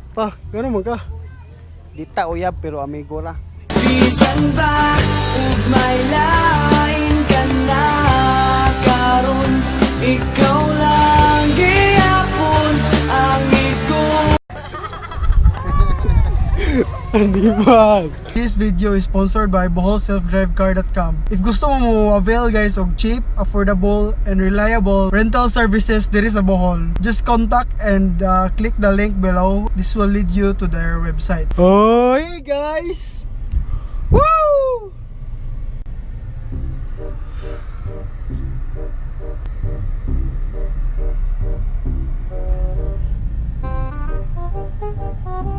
Pa, gano'n man ka? Dita uyab pero amigo ra. Bisan ba ug may lain ka na karon ikaw lang gihapon ang iko. Anibag! This video is sponsored by BoholSelfDriveCar.com. If gusto mo avail guys of cheap, affordable, and reliable rental services diri sa Bohol, just contact and click the link below. This will lead you to their website. Hoy guys! Woo!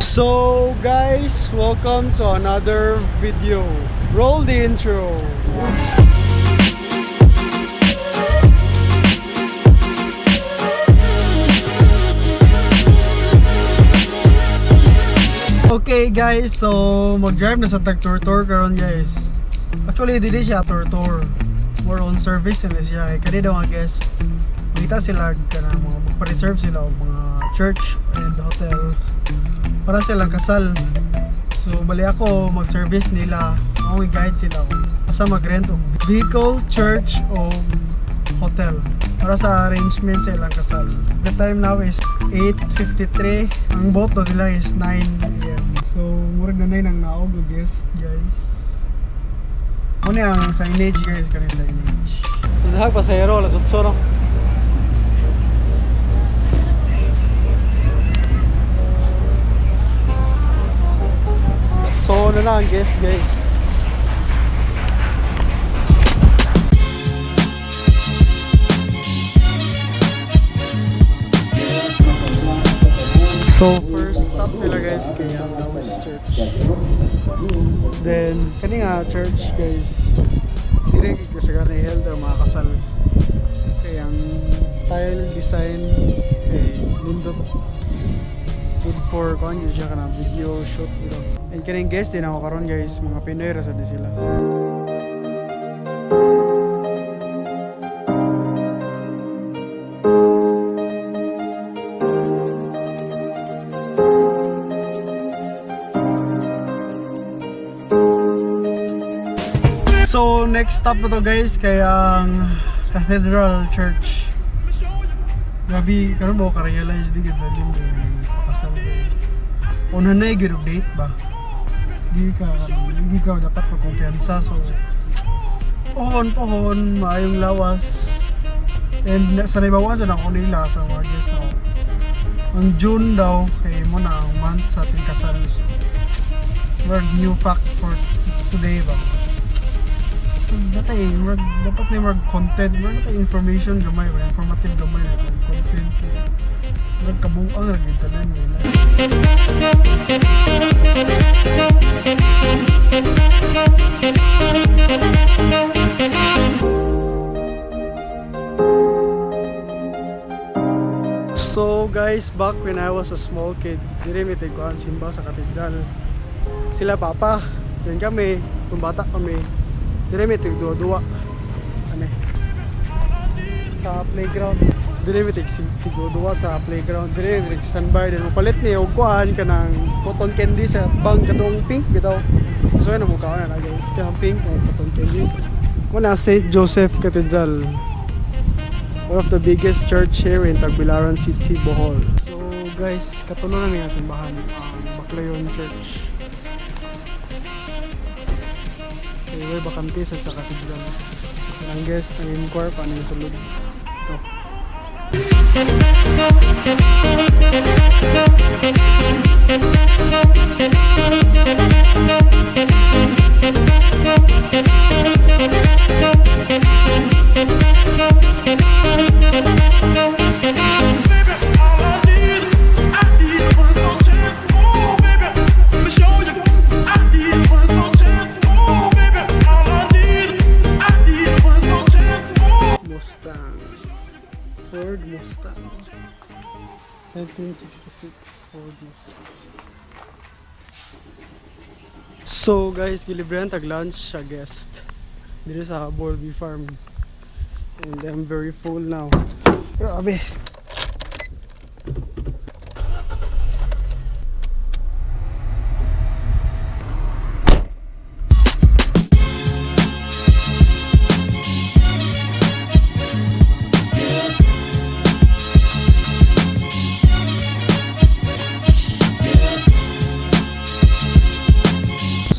So guys, welcome to another video. Roll the intro. Okay guys, so mag-drive na sa tag-tour karon guys. Actually, dili siya tour. More on service na siya. Kani daw nga guys, makita sila kana mga magpa-reserve sila og mga church and hotels para silang kasal. So bali ako mag-service nila, ako i-guide sila basta mag-rent og vehicle, church o hotel para sa arrangement sa ilang kasal. The time now is 8:53. Ang boat nila is 9 AM. So murag na nang naog og guest guys. Muna ang signage guys, kanang signage. Sa pasahero alas 8 no. So na ang guest guys. So first stop nila guys kay Lawis Church. Then kani nga church guys, dire kay kasagaran held ang mga kasal. Kay ang style design kay nindot good for kung yun siya ka na video shoot dito. And kaning guest din ako karon guys, mga Pinoy ra sad sila. So next stop na to guys kay ang Cathedral Church. Grabe, karon mo ka-realize din gid lalim din pakasal. Una na gyud date ba? Hindi ka dapat magkumpiyansa. So pohon maayong lawas. And sa naibawasan ako nila sa mga guest na ang June daw kay mo na ang month sa ating kasal. So word new fact for today ba? Dapat na mag-content, dapat information gamay, informative gamay, content nagkabuang rin tanan nila. So guys, back when I was a small kid, dire mi tiguan simba sa katedral. Sila papa, yan kami, kung bata kami. Dire may tig-duwa sa playground. Dire may tig-duwa sa playground. Dire may tig-standby din. Mapalit niya og kuan ka ng cotton candy sa bang katong pink bitaw. So yan ang mukha na guys. Kaya pink o cotton candy. Muna St. Joseph Cathedral. One of the biggest church here in Tagbilaran City, Bohol. So guys, katunan na niya simbahan ang Baclayon Church. May bakante sa katedral. Ang guest, ang inquire pa yung sulod. Ito. Ford Mustang 1966 Ford Mustang. So guys, gilibrihan tag lunch sa guest dito sa Bolby Farm. And I'm very full now. Grabe.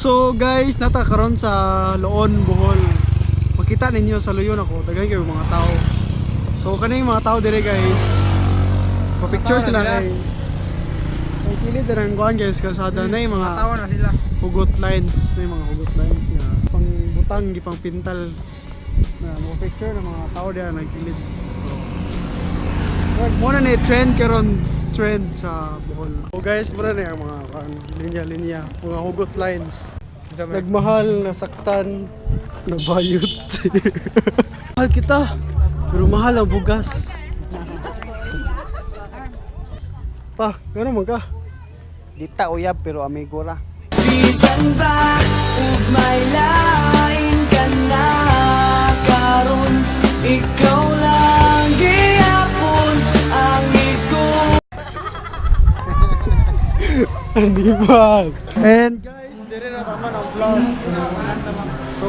So guys, nata karon sa Loon Bohol. Makita ninyo sa luyon ako, daghan kayo mga tao. So kaning mga tao dire guys, pa-picture sila kay ang kilid na ng kuhan guys, kasada na yung mga Tawa na sila. hugot lines, na yung mga hugot lines nga pang butang, gipang pintal na mga picture ng mga tao diyan nagkilid. So, muna na trend karon, trend sa Bohol. So guys, muna na yung mga linya-linya, mga hugot lines. Nagmahal, nasaktan, nabayot. Mahal kita, pero mahal ang bugas. Pa, gano'n man ka? Dita uyab pero amigo ra. Bisan ba ug may lain ka na karon ikaw lang gihapon ang ikaw. Anibag! And guys, dire na tama ng vlog. So,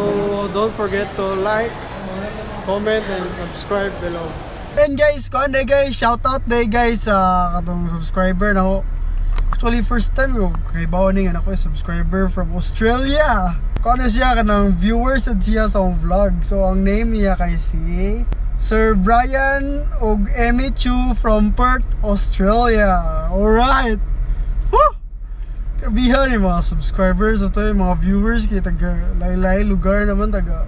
don't forget to like, comment, and subscribe below. And guys, kuan day guys, shout out day guys sa katong subscriber na ako. Actually, first time ko kay bawaning ako subscriber from Australia. Kuan na siya kanang viewers at siya sa akong vlog. So, ang name niya kay si Sir Brian og Emmy Chu from Perth, Australia. Alright! Woo! Kabihan yung mga subscribers at yung mga viewers kaya taga laylay lugar naman, taga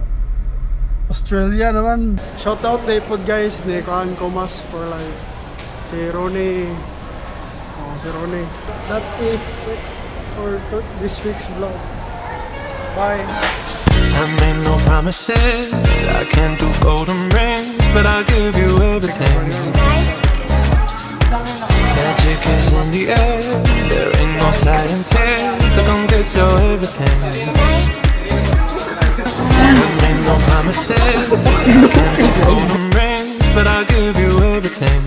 Australia naman. Shoutout na ipod guys ni Kuan Comas for life. Si Ronnie. Oh, si Ronnie. That is it for this week's vlog. Bye! I made no promises, I can't do golden rings, but I'll give you everything. Magic is in the air, there ain't no silence here, so come get your everything. I made no promises, I can't do golden rings, but I'll give you everything.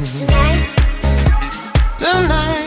Tonight